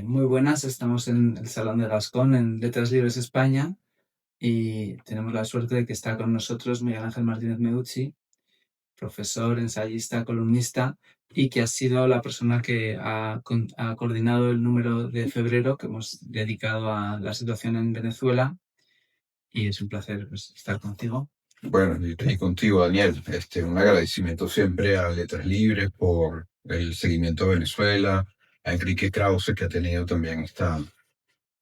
Muy buenas, estamos en el Salón de Gascón, en Letras Libres España, y tenemos la suerte de que está con nosotros Miguel Ángel Martínez Meucci, profesor, ensayista, columnista, y que ha sido la persona que ha coordinado el número de febrero que hemos dedicado a la situación en Venezuela, y es un placer pues, estar contigo. Bueno, y contigo, Daniel, un agradecimiento siempre a Letras Libres por el seguimiento a Venezuela, a Enrique Krause, que ha tenido también esta,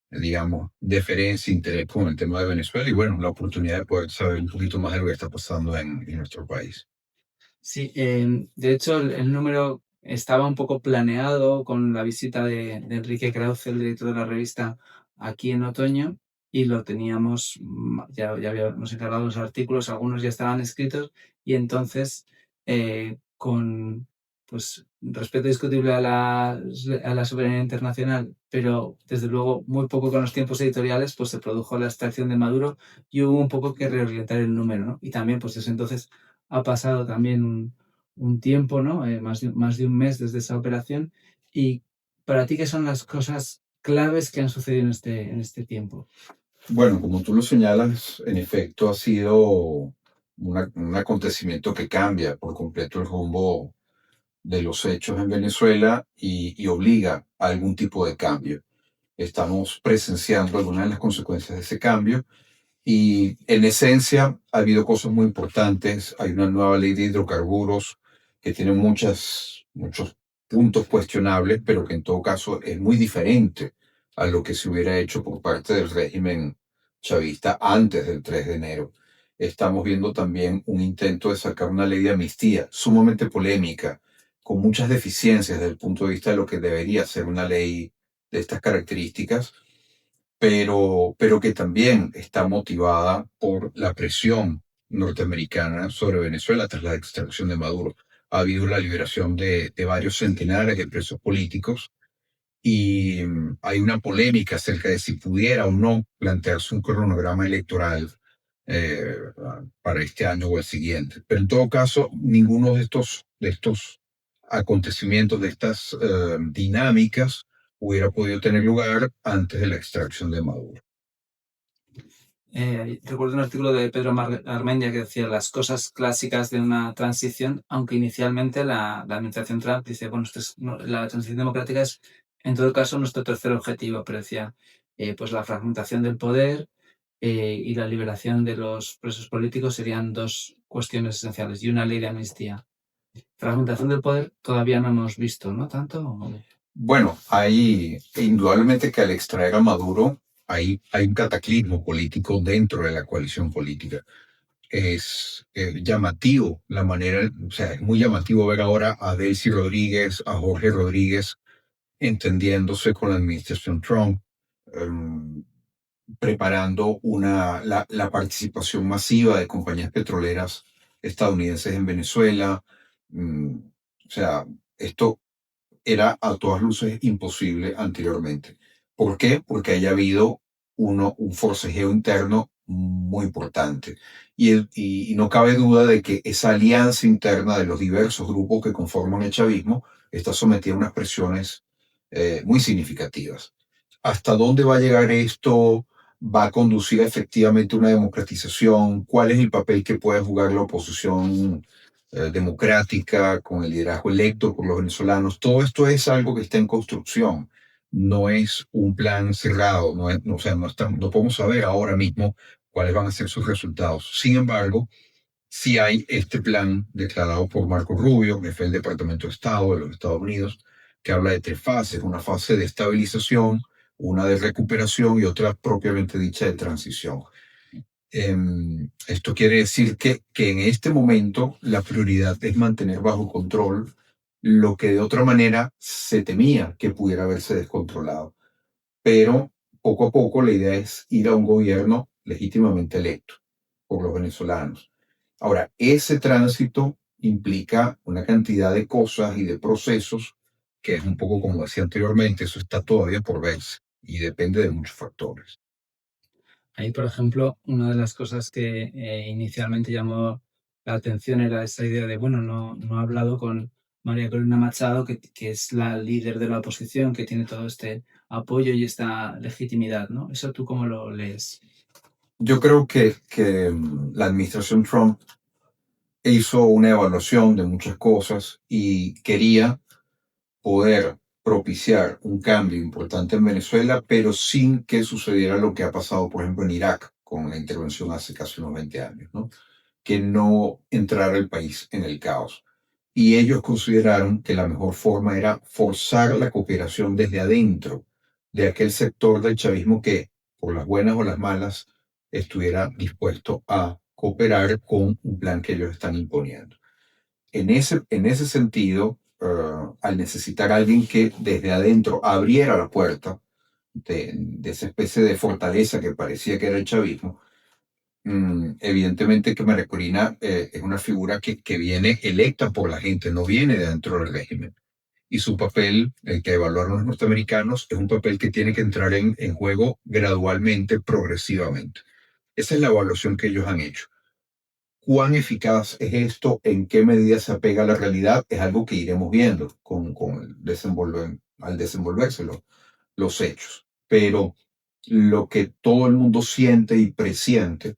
digamos, deferencia, interés con el tema de Venezuela y bueno, la oportunidad de poder saber un poquito más de lo que está pasando en nuestro país. Sí, de hecho el número estaba un poco planeado con la visita de Enrique Krause, el director de la revista, aquí en otoño, y lo teníamos, ya habíamos encargado los artículos, algunos ya estaban escritos, y entonces con pues, respeto discutible a la soberanía internacional, pero desde luego muy poco con los tiempos editoriales, pues se produjo la extracción de Maduro y hubo un poco que reorientar el número, ¿no? Y también, pues desde entonces ha pasado también un tiempo, ¿no? Más de un mes desde esa operación. ¿Y para ti qué son las cosas claves que han sucedido en este tiempo? Bueno, como tú lo señalas, en efecto ha sido un acontecimiento que cambia por completo el rumbo de los hechos en Venezuela y obliga a algún tipo de cambio. Estamos presenciando algunas de las consecuencias de ese cambio y en esencia ha habido cosas muy importantes. Hay una nueva ley de hidrocarburos que tiene muchos puntos cuestionables, pero que en todo caso es muy diferente a lo que se hubiera hecho por parte del régimen chavista antes del 3 de enero. Estamos viendo también un intento de sacar una ley de amnistía sumamente polémica, con muchas deficiencias desde el punto de vista de lo que debería ser una ley de estas características, pero que también está motivada por la presión norteamericana sobre Venezuela tras la extracción de Maduro. Ha habido la liberación de varios centenares de presos políticos y hay una polémica acerca de si pudiera o no plantearse un cronograma electoral eh, para este año o el siguiente. Pero en todo caso, ninguno de estos acontecimientos, de estas dinámicas, hubiera podido tener lugar antes de la extracción de Maduro. Recuerdo un artículo de Pedro Armendia que decía las cosas clásicas de una transición, aunque inicialmente la administración Trump dice, bueno, la transición democrática es, en todo caso, nuestro tercer objetivo, pero decía, pues la fragmentación del poder y la liberación de los presos políticos serían dos cuestiones esenciales y una ley de amnistía. Fragmentación del poder todavía no hemos visto, ¿no? Tanto. Bueno, hay indudablemente que al extraer a Maduro hay un cataclismo político dentro de la coalición política. Es llamativo la manera, o sea, es muy llamativo ver ahora a Delcy Rodríguez, a Jorge Rodríguez entendiéndose con la administración Trump, em, preparando la participación masiva de compañías petroleras estadounidenses en Venezuela. Mm, o sea, esto era a todas luces imposible anteriormente. ¿Por qué? Porque haya habido un forcejeo interno muy importante. Y no cabe duda de que esa alianza interna de los diversos grupos que conforman el chavismo está sometida a unas presiones muy significativas. ¿Hasta dónde va a llegar esto? ¿Va a conducir efectivamente a una democratización? ¿Cuál es el papel que puede jugar la oposición democrática, con el liderazgo electo por los venezolanos? Todo esto es algo que está en construcción, no es un plan cerrado, o sea, no podemos saber ahora mismo cuáles van a ser sus resultados. Sin embargo, sí hay este plan declarado por Marco Rubio, jefe del Departamento de Estado de los Estados Unidos, que habla de tres fases: una fase de estabilización, una de recuperación y otra propiamente dicha de transición. Esto quiere decir que en este momento la prioridad es mantener bajo control lo que de otra manera se temía que pudiera haberse descontrolado. Pero poco a poco la idea es ir a un gobierno legítimamente electo por los venezolanos. Ahora, ese tránsito implica una cantidad de cosas y de procesos que es un poco como decía anteriormente, eso está todavía por verse y depende de muchos factores. Ahí, por ejemplo, una de las cosas que inicialmente llamó la atención era esa idea de, bueno, no ha hablado con María Corina Machado, que es la líder de la oposición, que tiene todo este apoyo y esta legitimidad, ¿no? ¿Eso tú cómo lo lees? Yo creo que la administración Trump hizo una evaluación de muchas cosas y quería poder propiciar un cambio importante en Venezuela, pero sin que sucediera lo que ha pasado, por ejemplo, en Irak, con la intervención hace casi unos 20 años, ¿no? Que no entrara el país en el caos. Y ellos consideraron que la mejor forma era forzar la cooperación desde adentro de aquel sector del chavismo que, por las buenas o las malas, estuviera dispuesto a cooperar con un plan que ellos están imponiendo. En ese sentido, al necesitar a alguien que desde adentro abriera la puerta de esa especie de fortaleza que parecía que era el chavismo, evidentemente que María Corina es una figura que viene electa por la gente, no viene de dentro del régimen. Y su papel, el que evaluaron los norteamericanos, es un papel que tiene que entrar en juego gradualmente, progresivamente. Esa es la evaluación que ellos han hecho. ¿Cuán eficaz es esto? ¿En qué medida se apega a la realidad? Es algo que iremos viendo con al desenvolverse los hechos. Pero lo que todo el mundo siente y presiente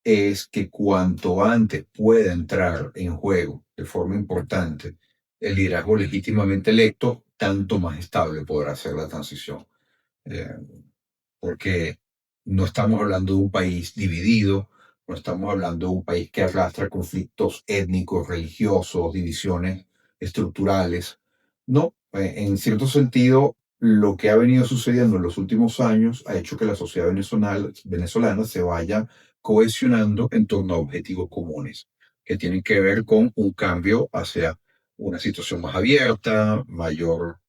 es que cuanto antes pueda entrar en juego de forma importante el liderazgo legítimamente electo, tanto más estable podrá ser la transición. Eh, Porque no estamos hablando de un país dividido, no estamos hablando de un país que arrastra conflictos étnicos, religiosos, divisiones estructurales. No, en cierto sentido, lo que ha venido sucediendo en los últimos años ha hecho que la sociedad venezolana se vaya cohesionando en torno a objetivos comunes, que tienen que ver con un cambio hacia una situación más abierta, mayor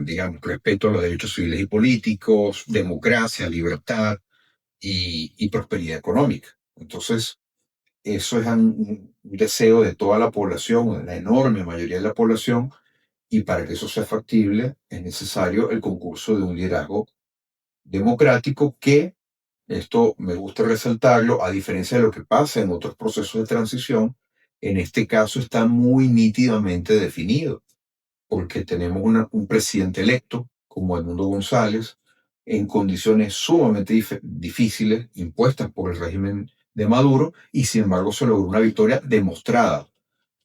digamos, respeto a los derechos civiles y políticos, democracia, libertad y prosperidad económica. Entonces, eso es un deseo de toda la población, de la enorme mayoría de la población, y para que eso sea factible es necesario el concurso de un liderazgo democrático que, esto me gusta resaltarlo, a diferencia de lo que pasa en otros procesos de transición, en este caso está muy nítidamente definido porque tenemos un presidente electo como Edmundo González en condiciones sumamente difíciles impuestas por el régimen de Maduro y sin embargo se logró una victoria demostrada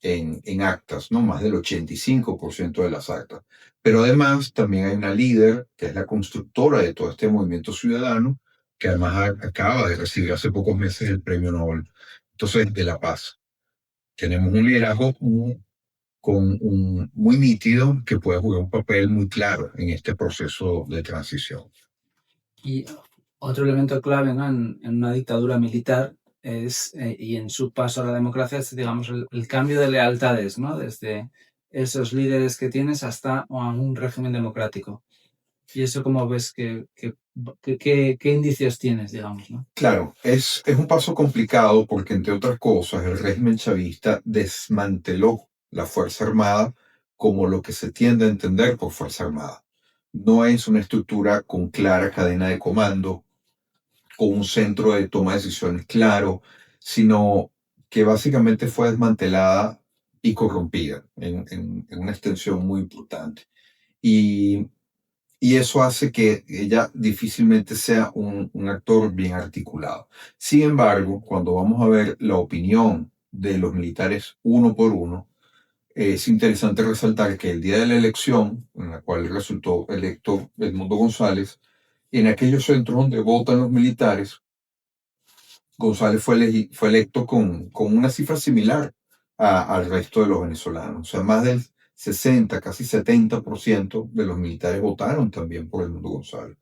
en actas, ¿no? Más del 85% de las actas. Pero además también hay una líder que es la constructora de todo este movimiento ciudadano, que además acaba de recibir hace pocos meses el Premio Nobel. Entonces, de la paz. Tenemos un liderazgo muy nítido que puede jugar un papel muy claro en este proceso de transición. Y otro elemento clave, ¿no? En una dictadura militar es, y en su paso a la democracia, es, digamos, el cambio de lealtades, ¿no? Desde esos líderes que tienes hasta a un régimen democrático. Y eso, ¿cómo ves qué indicios tienes, digamos, ¿no? Claro, es un paso complicado porque, entre otras cosas, el régimen chavista desmanteló la Fuerza Armada como lo que se tiende a entender por Fuerza Armada. No es una estructura con clara cadena de comando, con un centro de toma de decisiones claro, sino que básicamente fue desmantelada y corrompida en una extensión muy importante. Y, y eso hace que ella difícilmente sea un actor bien articulado. Sin embargo, cuando vamos a ver la opinión de los militares uno por uno, es interesante resaltar que el día de la elección, en la cual resultó electo Edmundo González, en aquellos centros donde votan los militares, González fue electo con una cifra similar al resto de los venezolanos. O sea, más del 60, casi 70% de los militares votaron también por Edmundo González.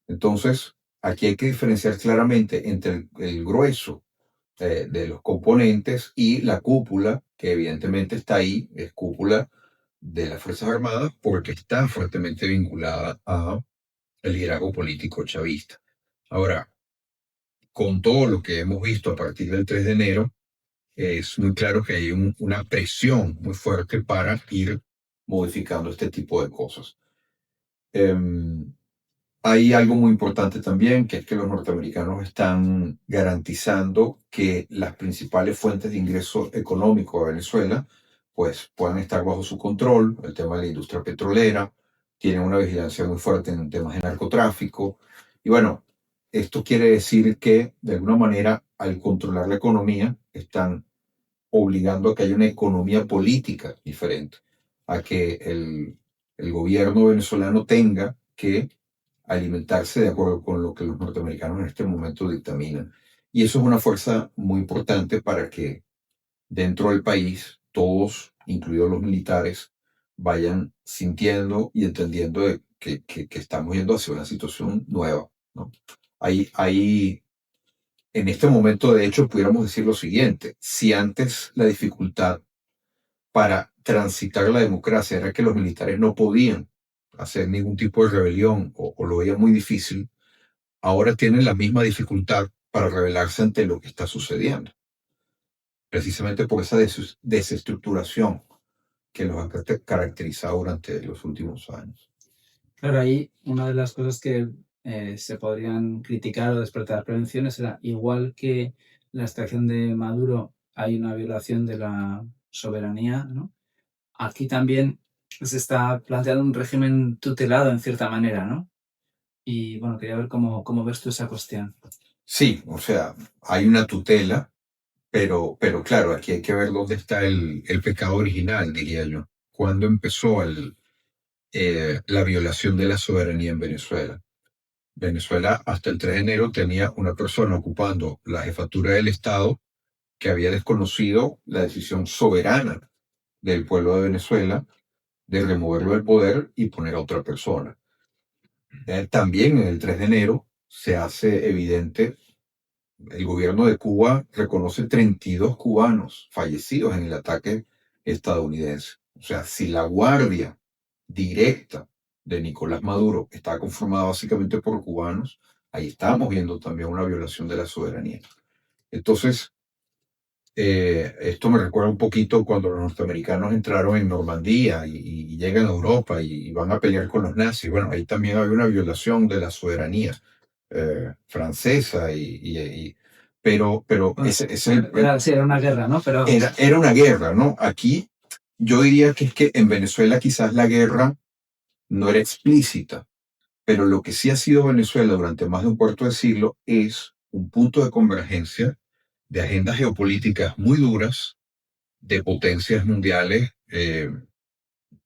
Entonces, aquí hay que diferenciar claramente entre el grueso de los componentes y la cúpula, que evidentemente está ahí, es cúpula de las Fuerzas Armadas, porque está fuertemente vinculada al liderazgo político chavista. Ahora, con todo lo que hemos visto a partir del 3 de enero, es muy claro que hay una presión muy fuerte para ir modificando este tipo de cosas. Em, Hay algo muy importante también, que es que los norteamericanos están garantizando que las principales fuentes de ingreso económico a Venezuela pues puedan estar bajo su control, el tema de la industria petrolera, tienen una vigilancia muy fuerte en temas de narcotráfico. Y bueno, esto quiere decir que de alguna manera al controlar la economía están obligando a que haya una economía política diferente, a que el gobierno venezolano tenga que alimentarse de acuerdo con lo que los norteamericanos en este momento dictaminan. Y eso es una fuerza muy importante para que dentro del país todos, incluidos los militares, vayan sintiendo y entendiendo que estamos yendo hacia una situación nueva, ¿no? Hay, en este momento, de hecho, pudiéramos decir lo siguiente: si antes la dificultad para transitar la democracia era que los militares no podían hacer ningún tipo de rebelión o lo veían muy difícil, ahora tienen la misma dificultad para rebelarse ante lo que está sucediendo, precisamente por esa desestructuración que los ha caracterizado durante los últimos años. Claro, ahí una de las cosas que se podrían criticar o despertar prevenciones era, igual que la extracción de Maduro, hay una violación de la soberanía, ¿no? Aquí también se está planteando un régimen tutelado en cierta manera, ¿no? Y bueno, quería ver cómo ves tú esa cuestión. Sí, o sea, hay una tutela, pero claro, aquí hay que ver dónde está el pecado original, diría yo. ¿Cuándo empezó la violación de la soberanía en Venezuela? Venezuela hasta el 3 de enero tenía una persona ocupando la jefatura del Estado que había desconocido la decisión soberana del pueblo de Venezuela de removerlo del poder y poner a otra persona. También en el 3 de enero se hace evidente, el gobierno de Cuba reconoce 32 cubanos fallecidos en el ataque estadounidense. O sea, si la guardia directa de Nicolás Maduro está conformada básicamente por cubanos, ahí estamos viendo también una violación de la soberanía. Entonces, esto me recuerda un poquito cuando los norteamericanos entraron en Normandía y llegan a Europa y van a pelear con los nazis. Bueno, ahí también había una violación de la soberanía francesa, pero Bueno, ese, sí, ese es sí, era una guerra, ¿no? Pero era una guerra, ¿no? Aquí yo diría que es que en Venezuela quizás la guerra no era explícita, pero lo que sí ha sido Venezuela durante más de un cuarto de siglo es un punto de convergencia de agendas geopolíticas muy duras de potencias mundiales que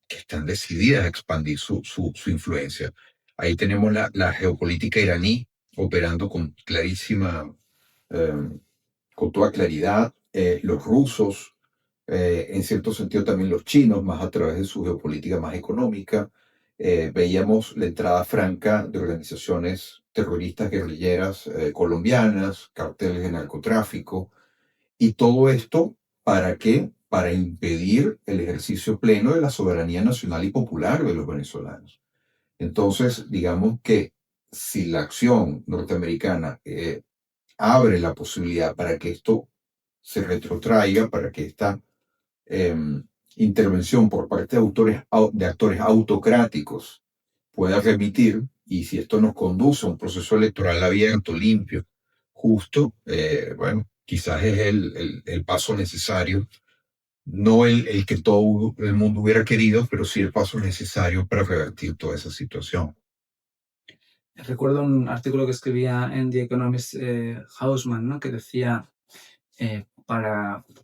están decididas a expandir su influencia. Ahí tenemos la geopolítica iraní operando eh, con toda claridad, los rusos, en cierto sentido también los chinos, más a través de su geopolítica más económica. Veíamos la entrada franca de organizaciones terroristas guerrilleras colombianas, carteles de narcotráfico, y todo esto, ¿para qué? Para impedir el ejercicio pleno de la soberanía nacional y popular de los venezolanos. Entonces, digamos que si la acción norteamericana abre la posibilidad para que esto se retrotraiga, para que esta eh, intervención por parte de actores autocráticos pueda remitir, y si esto nos conduce a un proceso electoral abierto, limpio, justo, bueno, quizás es el paso necesario, no el que todo el mundo hubiera querido, pero sí el paso necesario para revertir toda esa situación. recuerdo un artículo que escribía en The Economist, Hausman, ¿no? Que decía,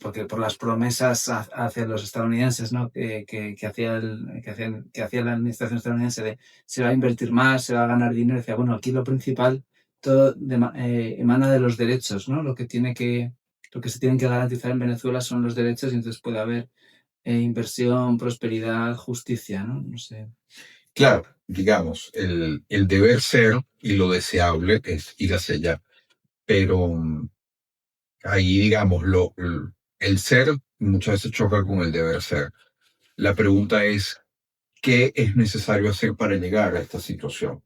porque por las promesas hacia los estadounidenses, ¿no? Que hacía la administración estadounidense de se va a invertir más, se va a ganar dinero, decía, bueno, aquí lo principal todo emana de los derechos, ¿no? Lo que se tienen que garantizar en Venezuela son los derechos, y entonces puede haber inversión, prosperidad, justicia, ¿no? No sé. Claro, digamos, el deber ser y lo deseable es ir hacia allá, pero ahí, digamos, el ser muchas veces choca con el deber ser. La pregunta es, ¿qué es necesario hacer para llegar a esta situación?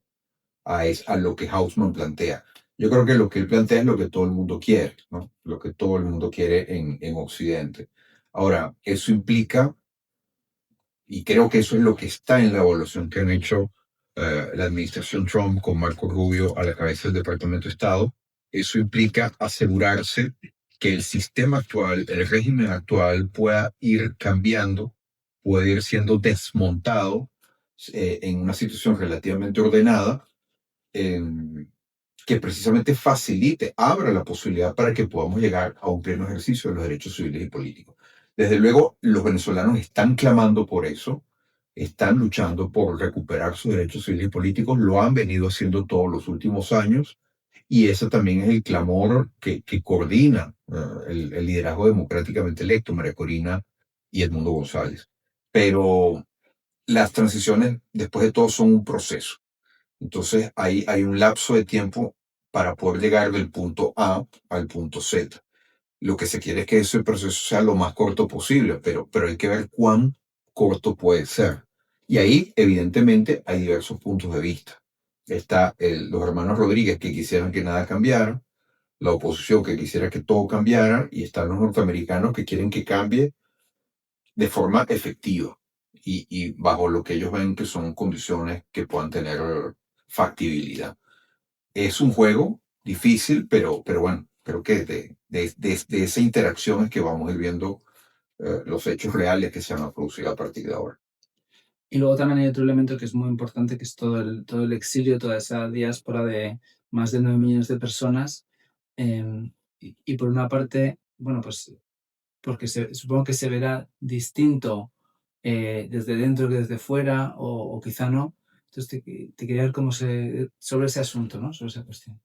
A lo que Hausman plantea. Yo creo que lo que él plantea es lo que todo el mundo quiere, ¿no? Lo que todo el mundo quiere en Occidente. Ahora, eso implica, y creo que eso es lo que está en la evaluación que han hecho la administración Trump con Marco Rubio a la cabeza del Departamento de Estado, eso implica asegurarse que el sistema actual, el régimen actual pueda ir cambiando, puede ir siendo desmontado en una situación relativamente ordenada, em, que precisamente facilite, abra la posibilidad para que podamos llegar a un pleno ejercicio de los derechos civiles y políticos. Desde luego, los venezolanos están clamando por eso, están luchando por recuperar sus derechos civiles y políticos, lo han venido haciendo todos los últimos años, y ese también es el clamor que coordina el liderazgo democráticamente electo, María Corina y Edmundo González. Pero las transiciones, después de todo, son un proceso. Entonces hay un lapso de tiempo para poder llegar del punto A al punto Z. Lo que se quiere es que ese proceso sea lo más corto posible, pero hay que ver cuán corto puede ser. Y ahí, evidentemente, hay diversos puntos de vista. Está los hermanos Rodríguez que quisieran que nada cambiara, la oposición que quisiera que todo cambiara, y están los norteamericanos que quieren que cambie de forma efectiva y bajo lo que ellos ven que son condiciones que puedan tener factibilidad. Es un juego difícil, pero bueno, creo que de esa interacción es que vamos a ir viendo los hechos reales que se van a producir a partir de ahora. Y luego también hay otro elemento que es muy importante, que es todo el exilio, toda esa diáspora de más de 9 millones de personas. Y por una parte, bueno, pues porque supongo que se verá distinto desde dentro que desde fuera, o quizá no. Entonces te quería ver sobre ese asunto, ¿no? Sobre esa cuestión.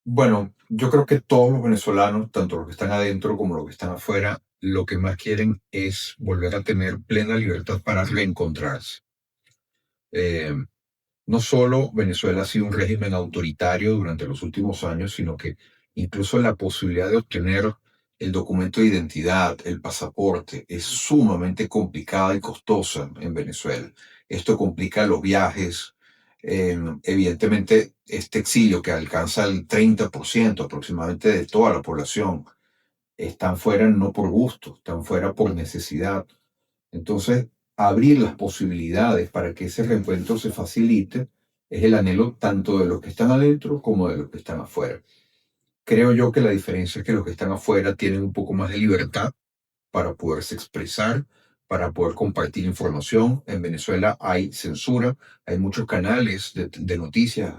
Bueno, yo creo que todos los venezolanos, tanto los que están adentro como los que están afuera, lo que más quieren es volver a tener plena libertad para reencontrarse. Eh, No solo Venezuela ha sido un régimen autoritario durante los últimos años, sino que incluso la posibilidad de obtener el documento de identidad, el pasaporte, es sumamente complicada y costosa en Venezuela. Esto complica los viajes. Evidentemente, este exilio que alcanza el 30% aproximadamente de toda la población, están fuera no por gusto, están fuera por necesidad. Entonces, abrir las posibilidades para que ese reencuentro se facilite es el anhelo tanto de los que están adentro como de los que están afuera. Creo yo que la diferencia es que los que están afuera tienen un poco más de libertad para poderse expresar, para poder compartir información. En Venezuela hay censura, hay muchos canales de noticias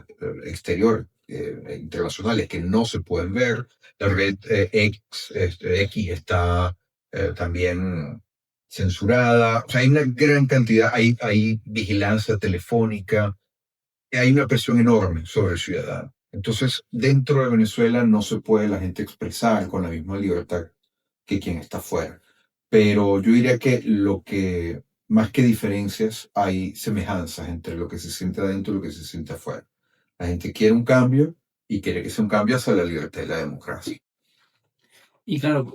exterior, internacionales, que no se pueden ver. La red X está también censurada. O sea, hay una gran cantidad, hay vigilancia telefónica, hay una presión enorme sobre el ciudadano. Entonces, dentro de Venezuela no se puede la gente expresar con la misma libertad que quien está fuera. Pero yo diría que más que diferencias, hay semejanzas entre lo que se siente adentro y lo que se siente afuera. La gente quiere un cambio y quiere que sea un cambio hacia la libertad y la democracia. Y claro,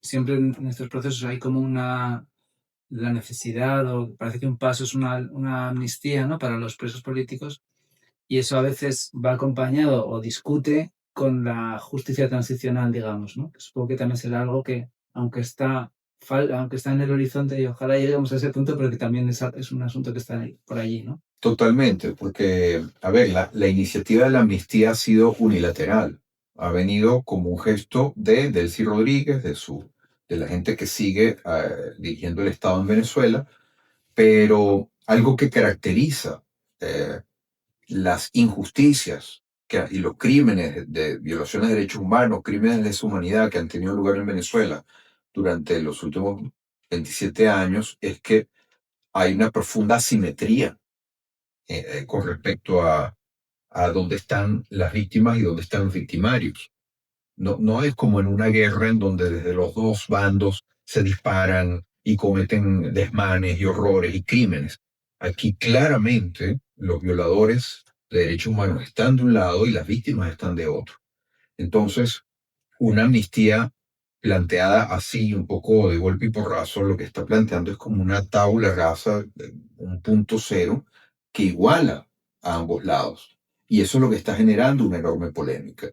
siempre en estos procesos hay como la necesidad, o parece que un paso es una amnistía, ¿no? Para los presos políticos, y eso a veces va acompañado o discute con la justicia transicional, digamos, ¿no? Que supongo que también será algo que, aunque está en el horizonte, y ojalá lleguemos a ese punto, pero que también es un asunto que está por allí, ¿no? Totalmente, porque, a ver, la iniciativa de la amnistía ha sido unilateral. Ha venido como un gesto de Delcy Rodríguez, de la gente que sigue dirigiendo el Estado en Venezuela, pero algo que caracteriza eh, las injusticias y los crímenes de violaciones de derechos humanos, crímenes de lesa humanidad que han tenido lugar en Venezuela durante los últimos 27 años, es que hay una profunda asimetría con respecto a dónde están las víctimas y dónde están los victimarios. No es como en una guerra en donde desde los dos bandos se disparan y cometen desmanes y horrores y crímenes. Aquí claramente los violadores de derechos humanos están de un lado y las víctimas están de otro. Entonces, una amnistía planteada así, un poco de golpe y porrazo, lo que está planteando es como una tabla rasa, un punto cero, que iguala a ambos lados. Y eso es lo que está generando una enorme polémica.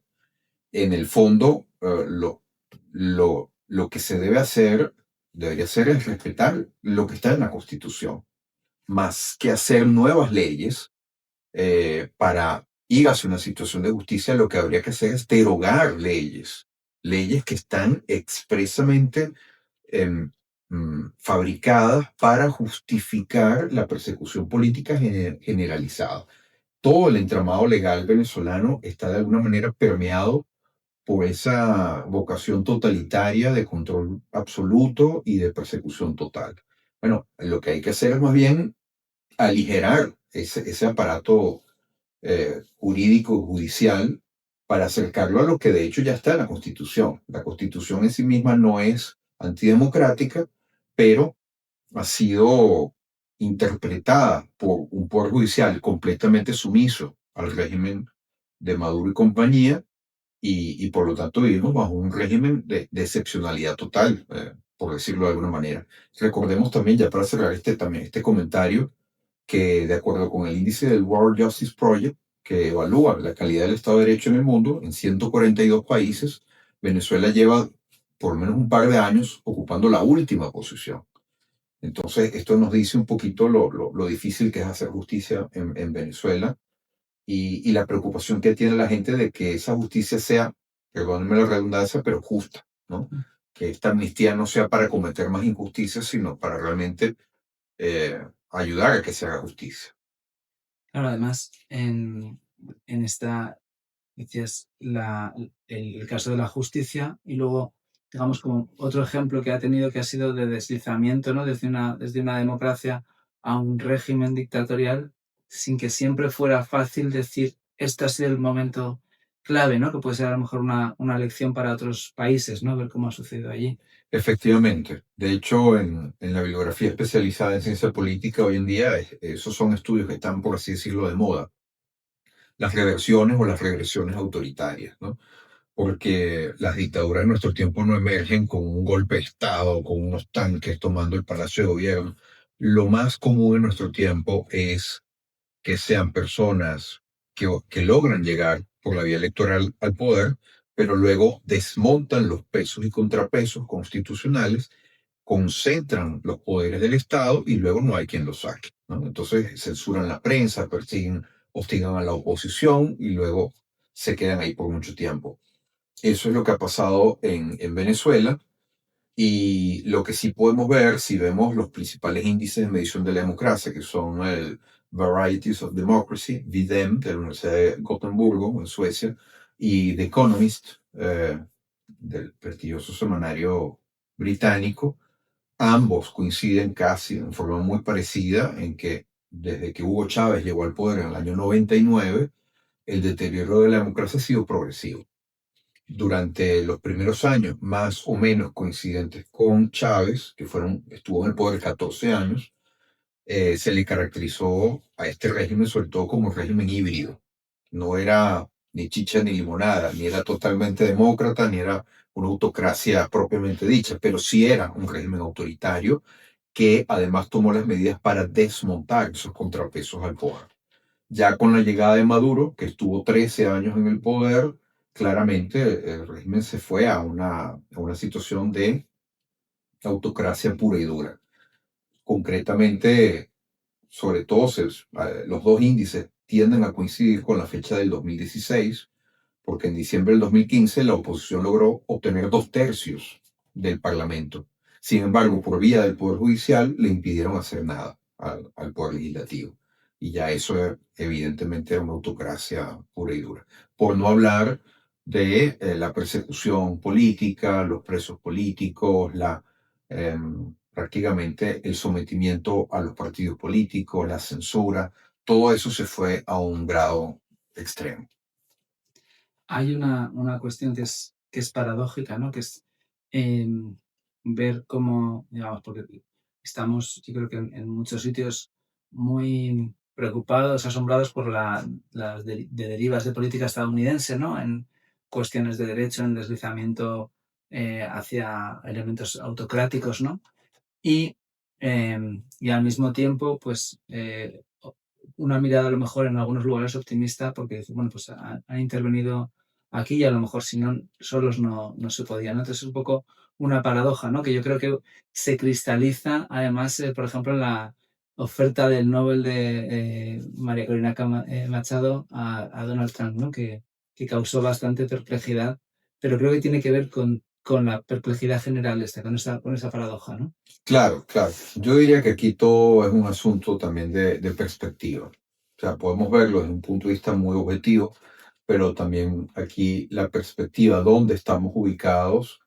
En el fondo, lo que se debe hacer, debería ser es respetar lo que está en la Constitución, más que hacer nuevas leyes para ir hacia una situación de justicia. Lo que habría que hacer es derogar leyes, leyes que están expresamente em, fabricadas para justificar la persecución política generalizada. Todo el entramado legal venezolano está de alguna manera permeado por esa vocación totalitaria de control absoluto y de persecución total. Bueno, lo que hay que hacer es más bien aligerar ese aparato jurídico, judicial, para acercarlo a lo que de hecho ya está en la Constitución. La Constitución en sí misma no es antidemocrática, pero ha sido interpretada por un poder judicial completamente sumiso al régimen de Maduro y compañía, y por lo tanto vivimos bajo un régimen de excepcionalidad total, por decirlo de alguna manera. Recordemos también, ya para cerrar también este comentario, que de acuerdo con el índice del World Justice Project, que evalúa la calidad del Estado de Derecho en el mundo, en 142 países, Venezuela lleva por lo menos un par de años ocupando la última posición. Entonces, esto nos dice un poquito lo difícil que es hacer justicia en Venezuela, y la preocupación que tiene la gente de que esa justicia sea, perdónenme la redundancia, pero justa, ¿no? Que esta amnistía no sea para cometer más injusticias, sino para realmente ayudar a que se haga justicia. Claro, además, en esta, decías, el caso de la justicia y luego, digamos, como otro ejemplo que ha tenido que ha sido de deslizamiento, ¿no? Desde una democracia a un régimen dictatorial, sin que siempre fuera fácil decir, este ha sido el momento clave, ¿no? Que puede ser a lo mejor una lección para otros países, ¿no? Ver cómo ha sucedido allí. Efectivamente. De hecho, en la bibliografía especializada en ciencia política hoy en día, esos son estudios que están, por así decirlo, de moda. Las reversiones o las regresiones autoritarias, ¿no? Porque las dictaduras de nuestro tiempo no emergen con un golpe de Estado, con unos tanques tomando el Palacio de Gobierno. Lo más común en nuestro tiempo es que sean personas que logran llegar por la vía electoral al poder, pero luego desmontan los pesos y contrapesos constitucionales, concentran los poderes del Estado y luego no hay quien los saque, ¿no? Entonces censuran la prensa, persiguen, hostigan a la oposición y luego se quedan ahí por mucho tiempo. Eso es lo que ha pasado en Venezuela, y lo que sí podemos ver, si vemos los principales índices de medición de la democracia, que son el Varieties of Democracy, VDEM, de la Universidad de Gotemburgo, en Suecia, y The Economist, del prestigioso semanario británico, ambos coinciden casi en forma muy parecida en que desde que Hugo Chávez llegó al poder en el año 99, el deterioro de la democracia ha sido progresivo. Durante los primeros años, más o menos coincidentes con Chávez, que estuvo en el poder 14 años, se le caracterizó a este régimen sobre todo como régimen híbrido. No era ni chicha ni limonada, ni era totalmente demócrata, ni era una autocracia propiamente dicha, pero sí era un régimen autoritario que además tomó las medidas para desmontar esos contrapesos al poder. Ya con la llegada de Maduro, que estuvo 13 años en el poder, claramente el régimen se fue a una situación de autocracia pura y dura. Concretamente, sobre todo, los dos índices tienden a coincidir con la fecha del 2016, porque en diciembre del 2015 la oposición logró obtener 2/3 del Parlamento. Sin embargo, por vía del Poder Judicial le impidieron hacer nada al Poder Legislativo. Y ya eso evidentemente era una autocracia pura y dura. Por no hablar de la persecución política, los presos políticos, prácticamente el sometimiento a los partidos políticos, la censura, todo eso se fue a un grado extremo. Hay una cuestión que es paradójica, ¿no? Que es ver cómo, digamos, porque estamos, yo creo que en muchos sitios muy preocupados, asombrados por las derivas de política estadounidense, ¿no? En cuestiones de derecho, en deslizamiento hacia elementos autocráticos, ¿no? Y al mismo tiempo, pues, una mirada a lo mejor en algunos lugares optimista, porque bueno, pues han intervenido aquí y a lo mejor si no, solos no se podía, ¿no? Entonces es un poco una paradoja, ¿no? Que yo creo que se cristaliza además, por ejemplo, en la oferta del Nobel de María Corina Machado a Donald Trump, ¿no? Que causó bastante perplejidad pero creo que tiene que ver con la perplejidad general esta, con esa paradoja, ¿no? Claro, claro. Yo diría que aquí todo es un asunto también de perspectiva. O sea, podemos verlo desde un punto de vista muy objetivo, pero también aquí la perspectiva donde estamos ubicados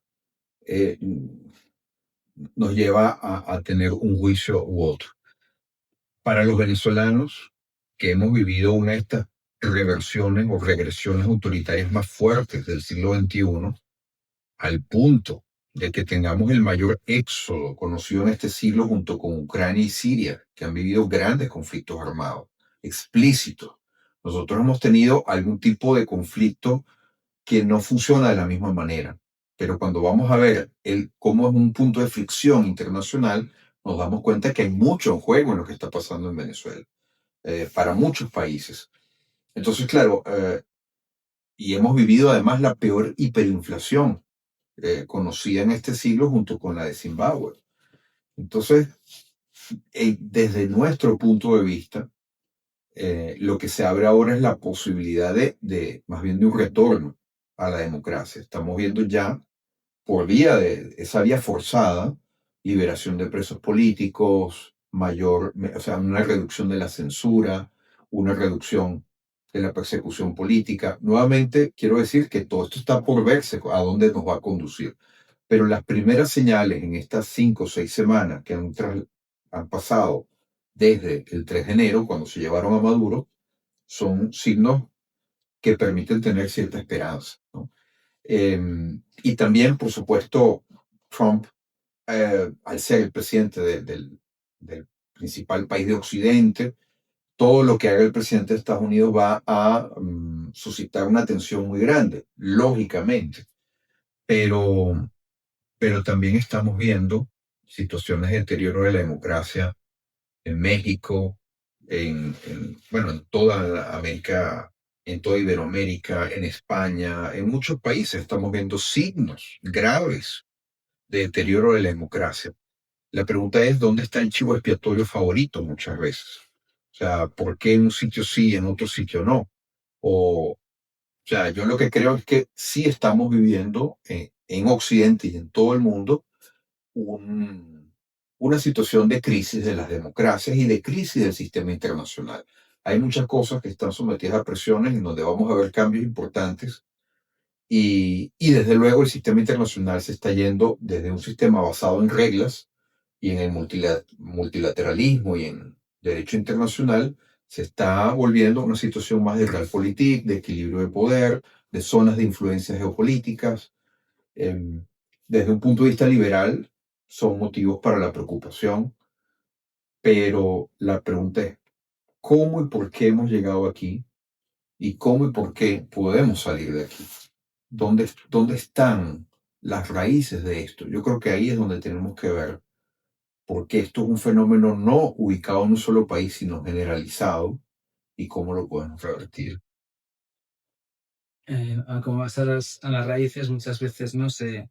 eh, nos lleva a tener un juicio u otro. Para los venezolanos que hemos vivido una de estas reversiones o regresiones autoritarias más fuertes del siglo XXI, al punto de que tengamos el mayor éxodo conocido en este siglo junto con Ucrania y Siria, que han vivido grandes conflictos armados, explícitos. Nosotros hemos tenido algún tipo de conflicto que no funciona de la misma manera, pero cuando vamos a ver cómo es un punto de fricción internacional, nos damos cuenta que hay mucho en juego en lo que está pasando en Venezuela, para muchos países. Entonces, claro, y hemos vivido además la peor hiperinflación conocida en este siglo junto con la de Zimbabue. Entonces, desde nuestro punto de vista, lo que se abre ahora es la posibilidad más bien de un retorno a la democracia. Estamos viendo ya, por vía de esa vía forzada, liberación de presos políticos, o sea, una reducción de la censura, una reducción de la persecución política. Nuevamente, quiero decir que todo esto está por verse a dónde nos va a conducir. Pero las primeras señales en estas 5 o 6 semanas que han pasado desde el 3 de enero, cuando se llevaron a Maduro, son signos que permiten tener cierta esperanza, ¿no? Y también, por supuesto, Trump, al ser el presidente del principal país de Occidente, todo lo que haga el presidente de Estados Unidos va a suscitar una tensión muy grande, lógicamente. Pero también estamos viendo situaciones de deterioro de la democracia en México, bueno, en toda América, en toda Iberoamérica, en España, en muchos países estamos viendo signos graves de deterioro de la democracia. La pregunta es, ¿dónde está el chivo expiatorio favorito muchas veces? O sea, ¿por qué en un sitio sí y en otro sitio no? O sea, yo lo que creo es que sí estamos viviendo en Occidente y en todo el mundo un- una situación de crisis de las democracias y de crisis del sistema internacional. Hay muchas cosas que están sometidas a presiones en donde vamos a ver cambios importantes y desde luego el sistema internacional se está yendo desde un sistema basado en reglas y en el multilateralismo y en derecho internacional, se está volviendo una situación más de realpolitik, de equilibrio de poder, de zonas de influencias geopolíticas. em, Desde un punto de vista liberal, son motivos para la preocupación, pero la pregunta es, ¿cómo y por qué hemos llegado aquí? ¿Y cómo y por qué podemos salir de aquí? ¿Dónde están las raíces de esto? Yo creo que ahí es donde tenemos que ver, porque esto es un fenómeno no ubicado en un solo país, sino generalizado, y cómo lo podemos revertir. Como vas a las raíces, muchas veces no sé,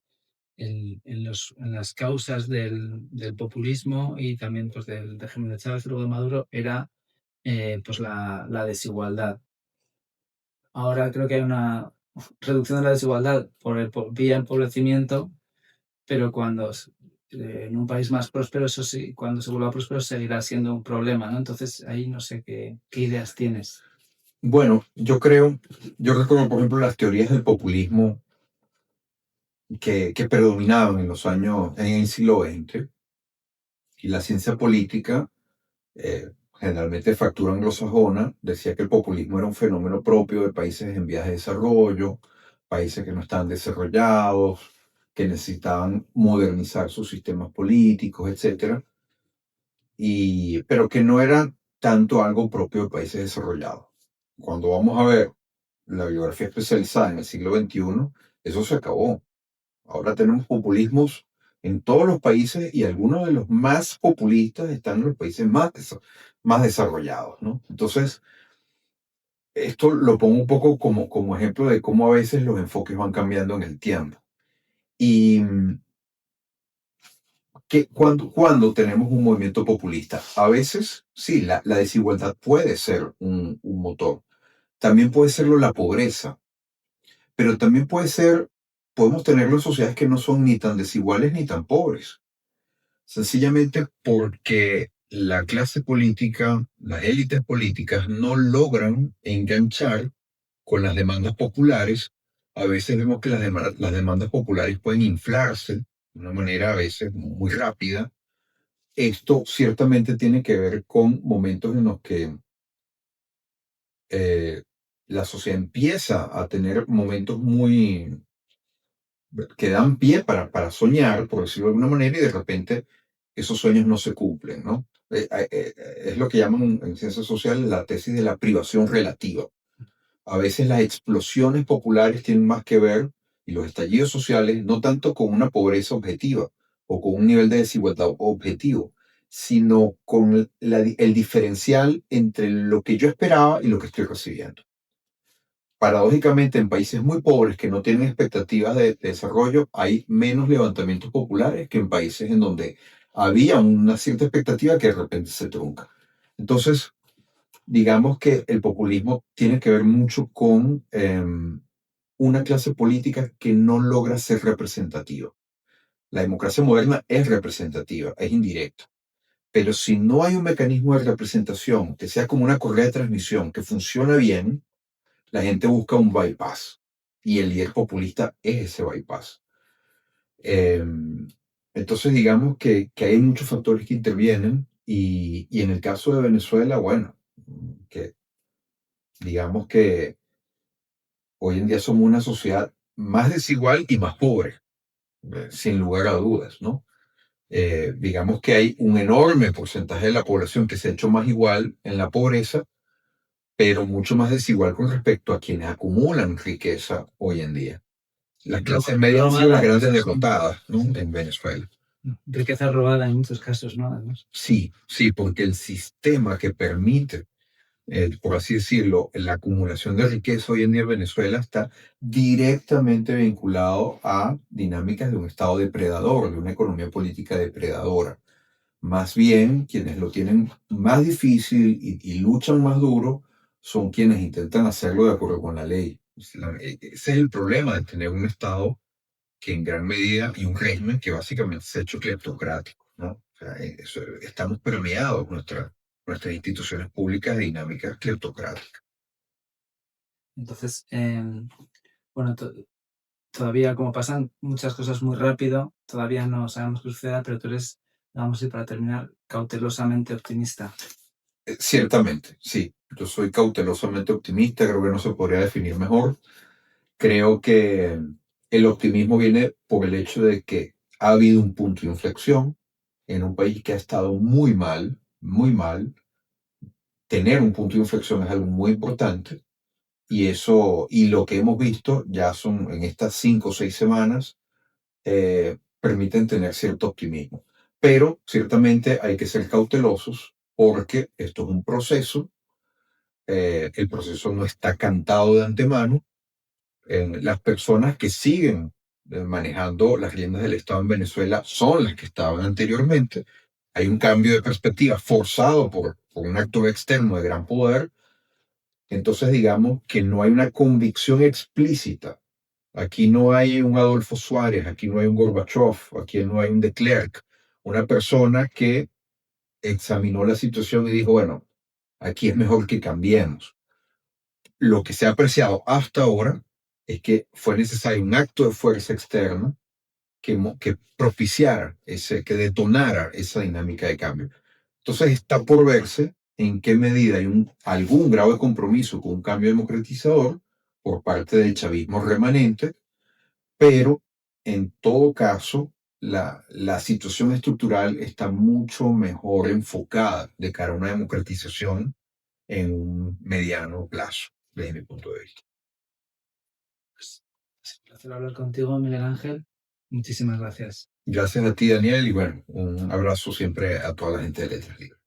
en las causas del populismo y también pues, del régimen de Chávez y luego de Maduro era pues la desigualdad. Ahora creo que hay una reducción de la desigualdad por vía empobrecimiento, pero en un país más próspero, eso sí, cuando se vuelva próspero seguirá siendo un problema, ¿no? Entonces ahí no sé qué ideas tienes. Bueno, yo recuerdo, por ejemplo, las teorías del populismo que predominaban en el siglo XX, y la ciencia política, generalmente factura anglosajona, decía que el populismo era un fenómeno propio de países en vías de desarrollo, países que no estaban desarrollados, que necesitaban modernizar sus sistemas políticos, etcétera, pero que no era tanto algo propio de países desarrollados. Cuando vamos a ver la biografía especializada en el siglo XXI, eso se acabó. Ahora tenemos populismos en todos los países y algunos de los más populistas están en los países más desarrollados, ¿no? Entonces, esto lo pongo un poco como ejemplo de cómo a veces los enfoques van cambiando en el tiempo. Y cuando tenemos un movimiento populista, a veces sí, la desigualdad puede ser un motor. También puede serlo la pobreza, pero también puede ser podemos tenerlo en sociedades que no son ni tan desiguales ni tan pobres. Sencillamente porque la clase política, las élites políticas no logran enganchar con las demandas populares. A veces vemos que las demandas populares pueden inflarse de una manera a veces muy rápida. Esto ciertamente tiene que ver con momentos en los que eh, la sociedad empieza a tener momentos muy que dan pie para soñar, por decirlo de alguna manera, y de repente esos sueños no se cumplen, ¿no? Es lo que llaman en ciencias sociales la tesis de la privación relativa. A veces las explosiones populares tienen más que ver, y los estallidos sociales, no tanto con una pobreza objetiva o con un nivel de desigualdad objetivo, sino con el diferencial entre lo que yo esperaba y lo que estoy recibiendo. Paradójicamente, en países muy pobres que no tienen expectativas de desarrollo, hay menos levantamientos populares que en países en donde había una cierta expectativa que de repente se trunca. Entonces, digamos que el populismo tiene que ver mucho con una clase política que no logra ser representativa. La democracia moderna es representativa, es indirecta. Pero si no hay un mecanismo de representación que sea como una correa de transmisión que funciona bien, la gente busca un bypass. Y el líder populista es ese bypass. Eh, entonces, digamos que hay muchos factores que intervienen. Y en el caso de Venezuela, bueno, que digamos que hoy en día somos una sociedad más desigual y más pobre, sin lugar a dudas, ¿no? Digamos que hay un enorme porcentaje de la población que se ha hecho más igual en la pobreza, pero mucho más desigual con respecto a quienes acumulan riqueza hoy en día. Las clases medias han sido las grandes derrotadas, ¿no? En Venezuela. Riqueza robada en muchos casos, ¿no? Además. Sí, sí, porque el sistema que permite por así decirlo, la acumulación de riqueza hoy en día en Venezuela está directamente vinculado a dinámicas de un Estado depredador, de una economía política depredadora. Más bien, quienes lo tienen más difícil y luchan más duro son quienes intentan hacerlo de acuerdo con la ley. Ese es el problema de tener un Estado que en gran medida, y un régimen que básicamente se ha hecho cleptocrático, ¿no? O sea, estamos permeados nuestras instituciones públicas de dinámicas cleptocráticas. Entonces, bueno, todavía como pasan muchas cosas muy rápido, todavía no sabemos qué suceda, pero tú eres, vamos a ir para terminar, cautelosamente optimista. Ciertamente, sí. Yo soy cautelosamente optimista, creo que no se podría definir mejor. Creo que el optimismo viene por el hecho de que ha habido un punto de inflexión en un país que ha estado muy mal, muy mal. Tener un punto de inflexión es algo muy importante. Y eso, y lo que hemos visto ya son en estas 5 o 6 semanas, permiten tener cierto optimismo. Pero ciertamente hay que ser cautelosos porque esto es un proceso. El proceso no está cantado de antemano. Las personas que siguen manejando las riendas del Estado en Venezuela son las que estaban anteriormente. Hay un cambio de perspectiva forzado por un actor externo de gran poder. Entonces, digamos que no hay una convicción explícita. Aquí no hay un Adolfo Suárez, aquí no hay un Gorbachev, aquí no hay un de Klerk, una persona que examinó la situación y dijo, bueno, aquí es mejor que cambiemos. Lo que se ha apreciado hasta ahora es que fue necesario un acto de fuerza externa que propiciara, que detonara esa dinámica de cambio. Entonces está por verse en qué medida hay algún grado de compromiso con un cambio democratizador por parte del chavismo remanente, pero en todo caso la situación estructural está mucho mejor enfocada de cara a una democratización en un mediano plazo, desde mi punto de vista. Pues, es un placer hablar contigo, Miguel Ángel. Muchísimas gracias. Gracias a ti, Daniel, y bueno, un abrazo siempre a toda la gente de Letras Libres.